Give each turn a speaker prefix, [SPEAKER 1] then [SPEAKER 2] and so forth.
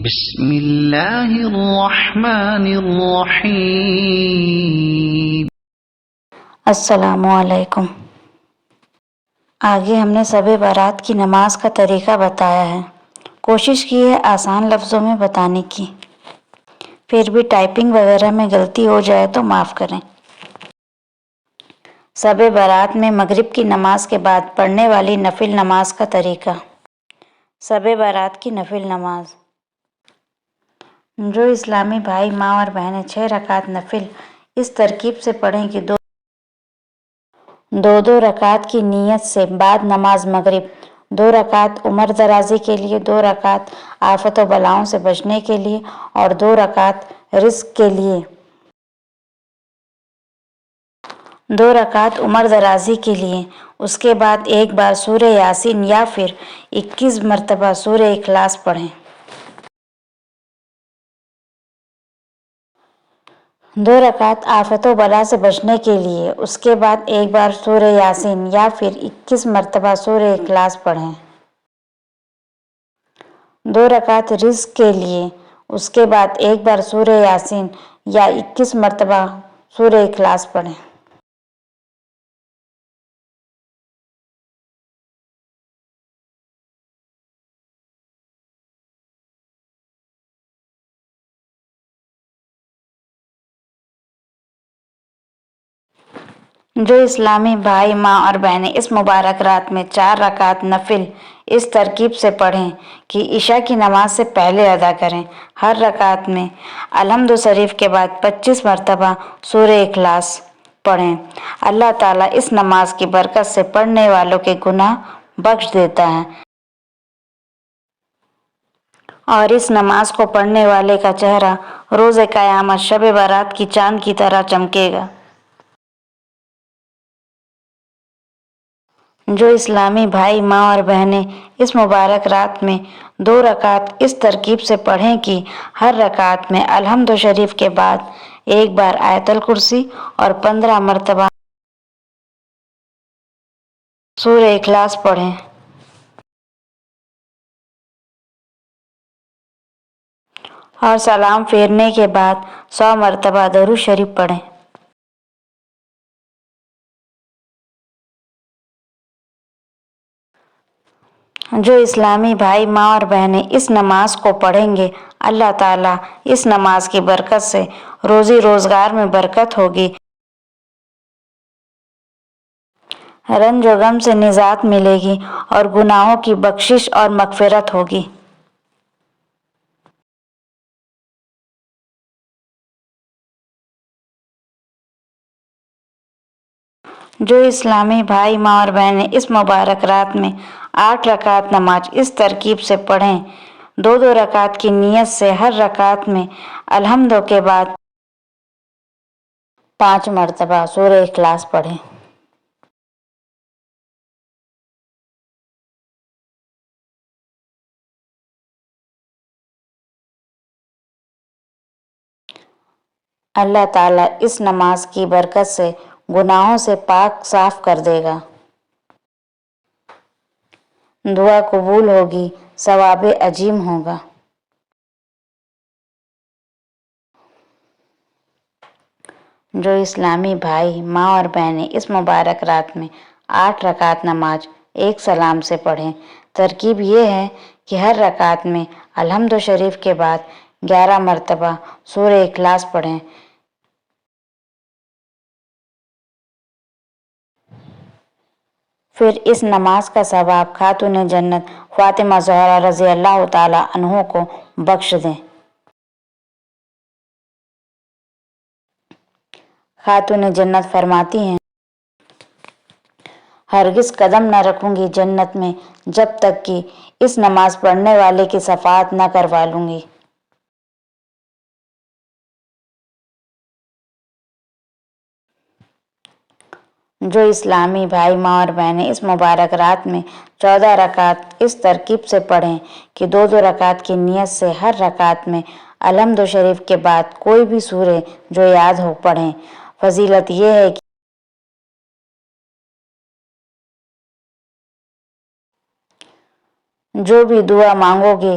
[SPEAKER 1] بسم اللہ الرحمن الرحیم۔
[SPEAKER 2] السلام علیکم۔ آگے ہم نے شب برات کی نماز کا طریقہ بتایا ہے۔ کوشش کی ہے آسان لفظوں میں بتانے کی، پھر بھی ٹائپنگ وغیرہ میں غلطی ہو جائے تو معاف کریں۔ شب برات میں مغرب کی نماز کے بعد پڑھنے والی نفل نماز کا طریقہ۔ شب برات کی نفل نماز جو اسلامی بھائی ماں اور بہنیں 6 رکعت نفل اس ترکیب سے پڑھیں کہ دو رکعت کی نیت سے بعد نماز مغرب 2 رکعت عمر درازی کے لیے، 2 رکعت آفت و بلاؤں سے بچنے کے لیے اور 2 رکعت رزق کے لیے، 2 رکعت عمر درازی کے لیے۔ اس کے بعد ایک بار سورہ یاسین یا پھر 21 مرتبہ سورہ اخلاص پڑھیں۔ 2 رکعت آفت و بلا سے بچنے کے لیے، اس کے بعد ایک بار سورہ یاسین یا پھر 21 مرتبہ سورہ اخلاص پڑھیں۔ 2 رکعت رزق کے لیے، اس کے بعد ایک بار سورہ یاسین یا 21 مرتبہ سورہ اخلاص پڑھیں۔ جو اسلامی بھائی ماں اور بہنیں اس مبارک رات میں 4 رکعت نفل اس ترکیب سے پڑھیں کہ عشاء کی نماز سے پہلے ادا کریں۔ ہر رکعت میں الحمد شریف کے بعد 25 مرتبہ سورہ اخلاص پڑھیں۔ اللہ تعالیٰ اس نماز کی برکت سے پڑھنے والوں کے گناہ بخش دیتا ہے اور اس نماز کو پڑھنے والے کا چہرہ روز قیامت شب برات کی چاند کی طرح چمکے گا۔ جو اسلامی بھائی ماں اور بہنیں اس مبارک رات میں 2 رکعت اس ترکیب سے پڑھیں کہ ہر رکعت میں الحمد شریف کے بعد ایک بار آیت الکرسی اور 15 مرتبہ سورہ اخلاص پڑھیں اور سلام پھیرنے کے بعد 100 مرتبہ درود شریف پڑھیں۔ جو اسلامی بھائی ماں اور بہنیں اس نماز کو پڑھیں گے، اللہ تعالیٰ اس نماز کی برکت سے روزی روزگار میں برکت ہوگی، رنج و غم سے نجات ملے گی اور گناہوں کی بخشش اور مغفرت ہوگی۔ جو اسلامی بھائی ماں اور بہنیں اس مبارک رات میں 8 رکعت نماز اس ترکیب سے پڑھیں، 2 رکعت کی نیت سے ہر رکعت میں الحمد کے بعد 5 مرتبہ سورہ اخلاص پڑھیں۔ اللہ تعالیٰ اس نماز کی برکت سے گناہوں سے پاک صاف کر دے گا، دعا قبول ہوگی، ثواب عظیم ہوگا۔ جو اسلامی بھائی ماں اور بہنیں اس مبارک رات میں 8 رکعت نماز ایک سلام سے پڑھیں، ترکیب یہ ہے کہ ہر رکعت میں الحمد شریف کے بعد 11 مرتبہ سورہ اخلاص پڑھیں۔ پھر اس نماز کا ثواب خاتون جنت فاطمہ زہرا رضی اللہ تعالیٰ عنہ کو بخش دیں۔ خاتون جنت فرماتی ہیں، ہرگز قدم نہ رکھوں گی جنت میں جب تک کہ اس نماز پڑھنے والے کی شفاعت نہ کروا لوں گی۔ جو اسلامی بھائی ماں اور بہنیں اس مبارک رات میں 14 رکعت اس ترکیب سے پڑھیں کہ 2 رکعت کی نیت سے ہر رکعت میں الحمد شریف کے بعد کوئی بھی سورہ جو یاد ہو پڑھیں۔ فضیلت یہ ہے کہ جو بھی دعا مانگو گے